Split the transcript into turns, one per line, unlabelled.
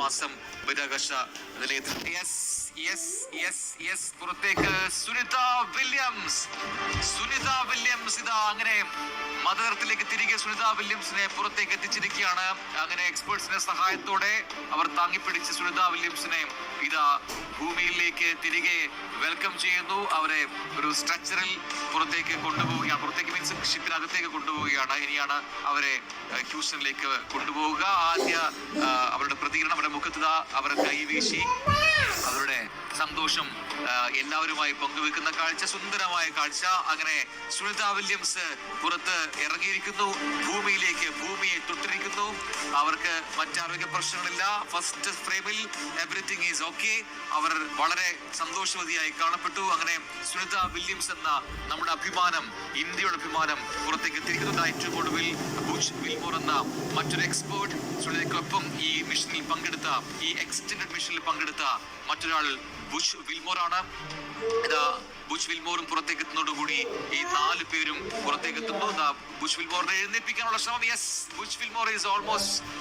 മാസം ബഹിരാകാശ നിലയത്തിൽ പുറത്തേക്ക് സുനിത വില്യംസ് ഇതാ അങ്ങനെ മദർത്തിലേക്ക് തിരികെ സുനിത വില്യംസിനെ പുറത്തേക്ക് എത്തിച്ചിരിക്കുകയാണ്. അങ്ങനെ എക്സ്പേർട്സിന്റെ സഹായത്തോടെ അവർ താങ്ങിപ്പിടിച്ച് സുനിത വില്യംസിനെ ഇതാ ഭൂമിയിലേക്ക് തിരികെ വെൽക്കം ചെയ്യുന്നു. അവരെ ഒരു സ്ട്രക്ചറിൽ പുറത്തേക്ക് കൊണ്ടുപോവുകയാണ്. പുറത്തേക്ക് മീൻസ് ഷിപ്പിനകത്തേക്ക് കൊണ്ടുപോവുകയാണ്. ഇനിയാണ് അവരെ ഹ്യൂസ്റ്റണിലേക്ക് കൊണ്ടുപോവുക. ആദ്യ അവരുടെ പ്രതികരണം, അവരുടെ മുഖത്ത് അവരെ കൈവീശി അവരുടെ സന്തോഷം എല്ലാവരുമായി പങ്കുവെക്കുന്ന കാഴ്ച, സുന്ദരമായ കാഴ്ച. അങ്ങനെ സുനിത വില്യംസ് പുറത്ത് ഇറങ്ങിയിരിക്കുന്നു, ഭൂമിയെ തൊട്ടിരിക്കുന്നു. അവർക്ക് മറ്റാരോഗ്യ പ്രശ്നങ്ങളില്ല. ഫസ്റ്റ് ഫ്രെയിമിൽ എവറിത്തിങ് ഈസ് ഓക്കെ. അവർ വളരെ സന്തോഷവതിയായി കാണപ്പെട്ടു. അങ്ങനെ സുനിത വില്യംസ് എന്ന നമ്മുടെ അഭിമാനം, ഇന്ത്യയുടെ അഭിമാനം പുറത്തേക്ക് എത്തിയിരിക്കുന്നു. ഏറ്റവും ഒടുവിൽ ബുച്ച് വിൽമോർ എന്ന മറ്റൊരു എക്സ്പേർട്ട് സുനിതയ്ക്കൊപ്പം ഈ മിഷനിൽ പങ്കെടുത്ത, ഈ എക്സ്റ്റൻഡഡ് മിഷനിൽ പങ്കെടുത്ത മറ്റൊരാൾ ബുച്ച് വിൽമോർ ആണ്. ഇതാ ബുച്ച് വിൽമോറും പുറത്തേക്ക് എത്തുന്നതോടുകൂടി ഈ 4 പേരും പുറത്തേക്ക് എത്തുന്നു. ബുച്ച് വിൽമോറിനെ എഴുന്നേൽപ്പിക്കാനുള്ള ശ്രമം. Yes, Butch Wilmore is almost